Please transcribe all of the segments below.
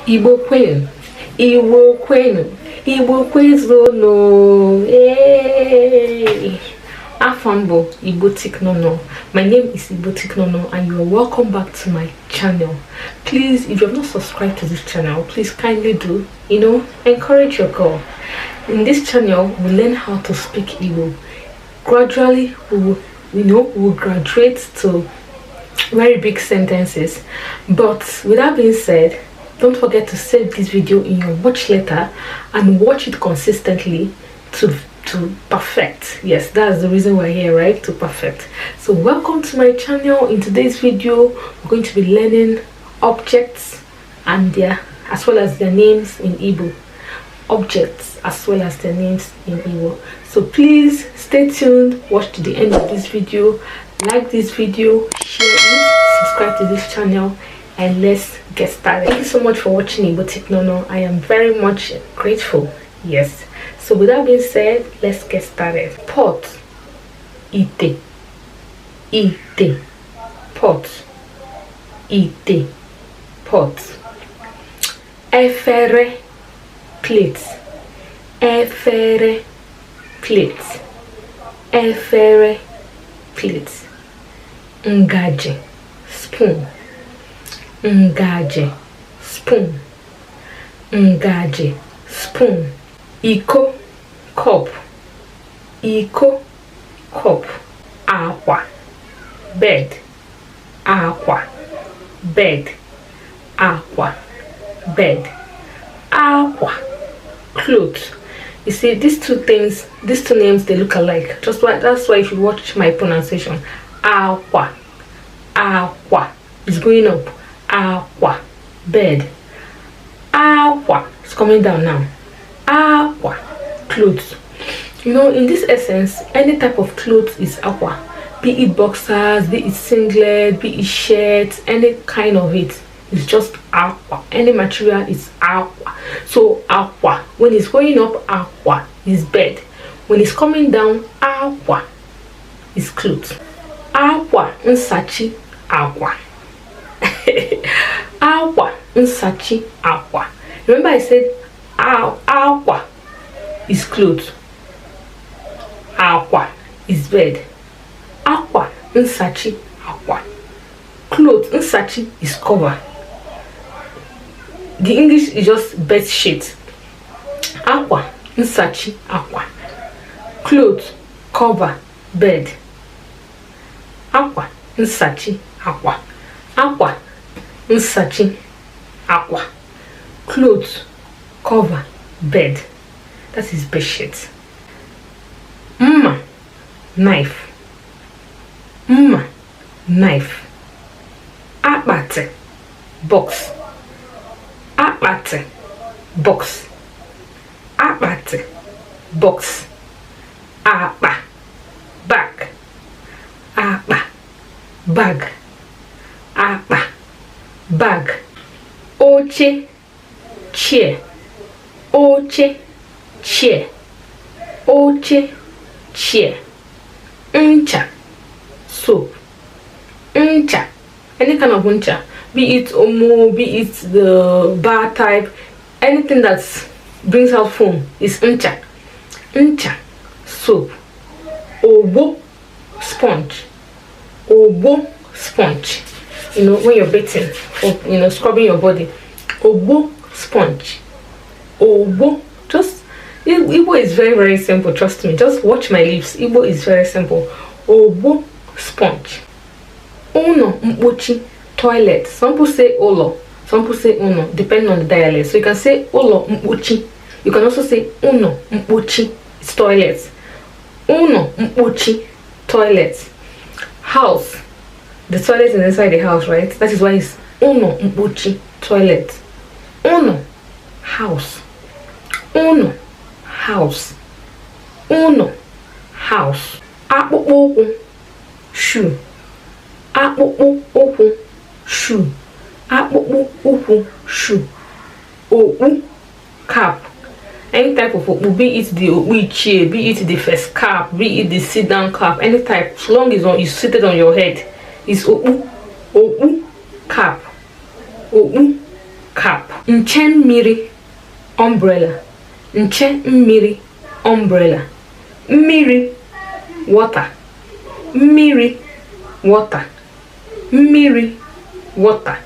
Igbo kwenu, Igbo kwenu, Igbo kwezono. Yay! Afambo igboticnono. My name is igboticnono and you are welcome back to my channel. Please, if you have not subscribed to this channel, please kindly do. Encourage your girl. In this channel, we learn how to speak Igbo. Gradually, we will graduate to very big sentences. But with that being said, don't forget to save this video in your watch later and watch it consistently to perfect. Yes, that's the reason we're here, right? To perfect. So welcome to my channel. In today's video, we're going to be learning objects and as well as their names in Igbo. Objects as well as their names in Igbo. So please stay tuned, watch to the end of this video, like this video, share it, subscribe to this channel, and let's get started. Thank you so much for watching igboticnono. I am very much grateful. Yes. So with that being said, let's get started. Pot, ite, ite, pot, ite, pot. Efere, plate, efere, plate, efere, plate. Ngaji, spoon, ngaji, spoon, ngaji, spoon. Iko, cup, iko, cup. Aqua, bed, aqua, bed, aqua, bed. Aqua, clothes. You see, these two names, they look alike. That's why if you watch my pronunciation, aqua, aqua is going up. Aqua, bed. Aqua is coming down now. Aqua, clothes. In this essence, any type of clothes is aqua. Be it boxers, be it singlet, be it shirts, any kind of it is just aqua. Any material is aqua. So aqua, when it's going up, aqua is bed. When it's coming down, aqua is clothes. Aqua nsachi aqua. Aqua nsachi aqua. Remember I said aqua is clothes, aqua is bed. Aqua nsachi aqua. Clothes nsachi is cover. The English is just bed sheet. Aqua nsachi aqua. Clothes cover bed. Aqua nsachi aqua. Aqua nsachi aqua. Clothes cover bed. That is bed sheet. Mma, knife. Mma, knife. Akpate, box. Akpate, box. Akpate, box. Akpa, bag. Akpa, bag. Akpa, bag. Oche, chair. Oche, chair. Oche, chair. Ncha, soap. Ncha, any kind of ncha, be it omo, be it the bar type, anything that brings out foam is ncha. Ncha, soap. Obo, sponge. Obo, sponge. When you're bathing or scrubbing your body. Obo, sponge. Obo, just Igbo is very, very simple. Trust me, just watch my lips. Igbo is very simple. Obo, sponge. Uno mpochi, toilet. Some people say olo, some people say uno, depending on the dialect. So you can say olo mpochi. You can also say uno mpochi, it's toilet. Uno mpochi, toilet. House, the toilet is inside the house, right? That is why it's uno mpochi, toilet. Uno, house. Uno, house. Uno, house. Akpụkpọ, shoe. Akpụkpọ, shoe. Akpụkpọ, shoe. Okpu, cap. Any type of okpu, be it the okpu chair, be it the first cap, be it the sit down cap, any type, as long as you seated on your head, is okpu, cap. Okpu, cap. Nche mmiri, umbrella. Nche mmiri, umbrella. Mmiri, water. Mmiri, water. Mmiri, water.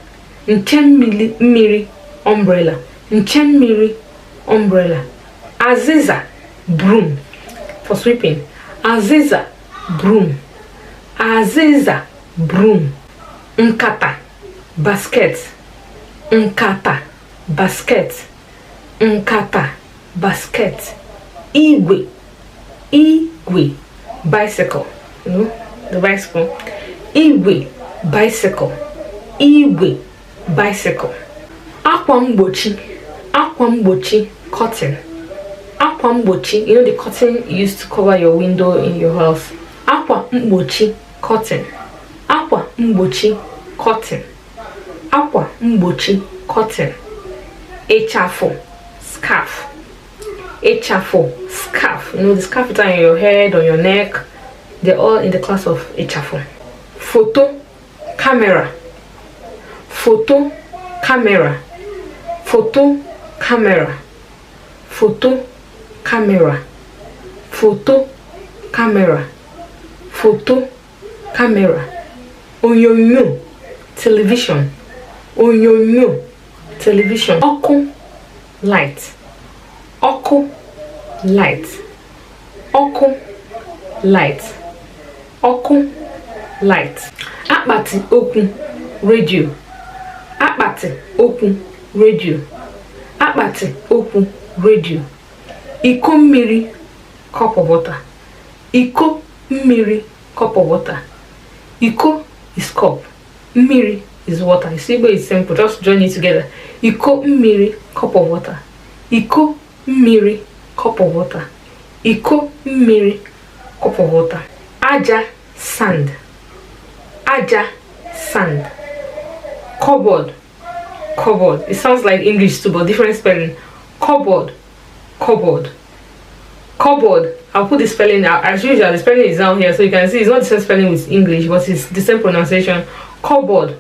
Nche mmiri, umbrella. Nche mmiri, umbrella. Aziza, broom. For sweeping. Aziza, broom. Aziza, broom. Nkata, basket. Nkata, basket. Nkata, basket. Igwe, igwe, bicycle. You know, the bicycle. Igwe, bicycle. Igwe, bicycle. Akwa mgbochi, akwa mgbochi, curtain. Akwa mgbochi, you know the curtain used to cover your window in your house. Akwa mgbochi, curtain. Akwa mgbochi, curtain. Akwa mgbochi, curtain. Echafo, scarf. Echafo, scarf. You know the scarf you tie on your head, on your neck. They're all in the class of echafo. Photo, camera. Photo, camera. Photo, camera. Photo, camera. Photo, camera. Photo, camera. Onyonyo, television. Onyonyo, television. Oku, light. Oku, light. Oku, light. Oku, light. Akpati okwu, radio. Akpati okwu, radio. Akpati okwu, radio. Iko mmiri, cup of water. Iko mmiri, cup of water. Iko is cup. Mmiri is water. You see, but it's simple. Just join it together. Iko mmiri, cup of water. Iko mmiri, cup of water. Iko mmiri, cup of water. Aja, sand. Aja, sand. Cupboard, cupboard. It sounds like English too, but different spelling. Cupboard, cupboard. Cupboard. I'll put the spelling out. As usual, the spelling is down here, so you can see it's not the same spelling with English, but it's the same pronunciation. Cupboard,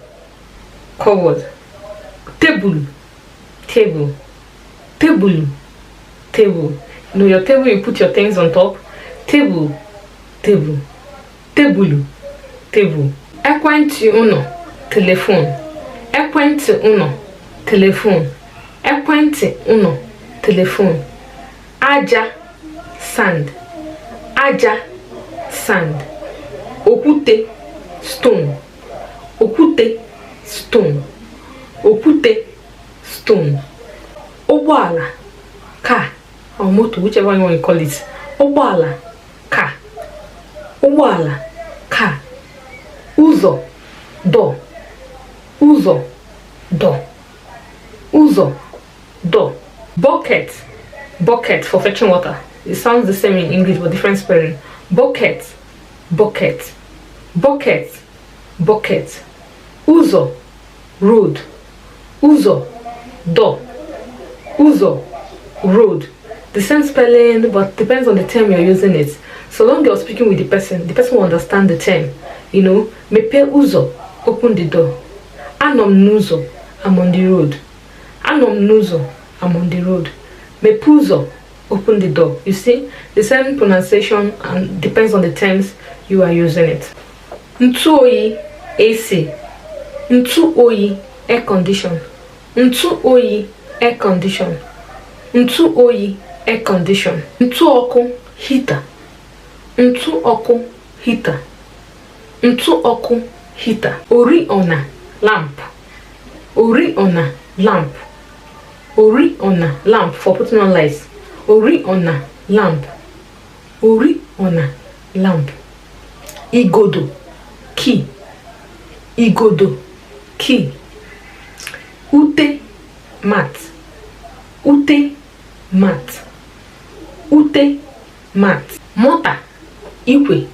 cupboard. Table, table. Table, table. You know your table, you put your things on top. Table, table. Table, table. Ekwentị uno, telephone. Ekwentị uno, telephone. Ekwentị uno, telephone. Aja, sand. Aja, sand. Okwute, stone. Okwute, stone. Okwute, stone. Ụgbọala, car or motor, whichever you want to call it. Ụgbọala, car. Ụgbọala, car. Ụzọ, door. Ụzọ, door. Ụzọ, door. Bucket, bucket for fetching water. It sounds the same in English but different spelling. Bucket, bucket. Bucket, bucket. Ụzọ, road. Ụzọ, door. Uzo, road. The same spelling, but depends on the term you're using it. So long you're speaking with the person will understand the term. You know, mepe uzo, open the door. Anom nuzo, I'm on the road. Anom nuzo, I'm on the road. Mepuzo, open the door. You see, the same pronunciation and depends on the terms you are using it. Ntu oyi, AC. Ntu oyi, air condition. Ntu oyi, air condition. Ntu oyi, air condition. Ntu oku, heater. Ntu oku, heater. Ntu oku, heater. Oriọna, lamp. Oriọna, lamp. Oriọna, lamp for putting on lights. Oriọna, lamp. Oriọna, lamp. Igodo, key. Igodo, key. Ute, mat. Ute, mat. Ute, mat. Mortar, ikwe.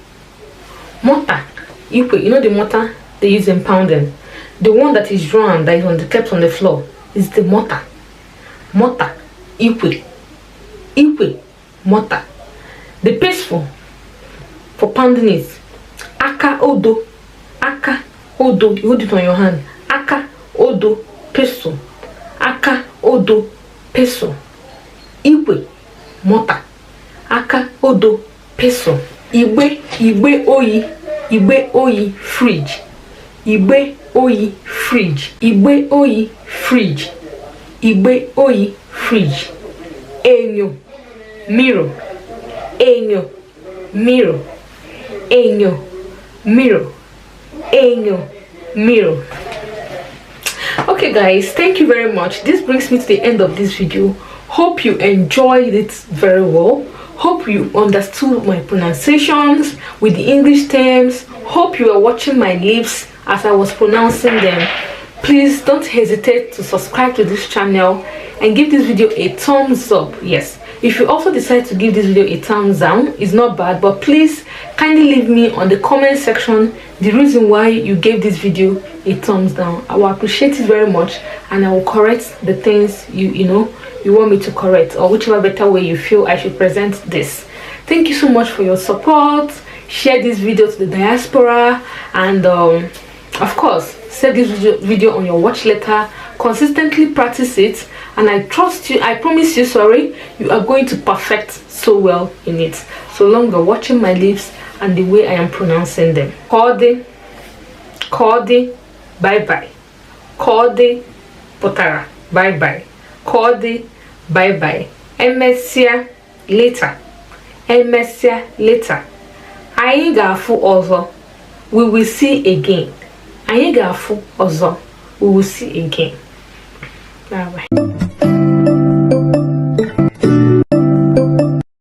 Mortar, ikwe. You know the mortar they use in pounding? The one that is drawn, that is kept on the floor, is the mortar. Mortar, ikwe. Ikwe, mortar. The pestle for pounding it, aka odo. Aka odo, you hold it on your hand. Aka odo, pestle. aka odo peso, igwe mota, aka odo peso, igbe oyi fridge, igbe oyi fridge, igbe oyi fridge, igbe oyi fridge, enyo mirror, enyo mirror, enyo mirror, enyo mirror. Okay guys, thank you very much. This brings me to the end of this video. Hope you enjoyed it very well. Hope you understood my pronunciations with the English terms. Hope you are watching my lips as I was pronouncing them. Please don't hesitate to subscribe to this channel and give this video a thumbs up. Yes, if you also decide to give this video a thumbs down, it's not bad, but please kindly leave me on the comment section the reason why you gave this video a thumbs down. I will appreciate it very much, and I will correct the things you want me to correct, or whichever better way you feel I should present this. Thank you so much for your support. Share this video to the diaspora, and of course save this video on your watch letter. Consistently practice it, and I promise you, you are going to perfect so well in it, so long you're watching my lips and the way I am pronouncing them. Kode, bye bye. Kode, potara, bye bye. Kode, bye bye. Emesia later. Emesia later. Anyị ga-afụ ọzọ. We will see again. Anyị ga-afụ ọzọ. We will see again. Bye bye.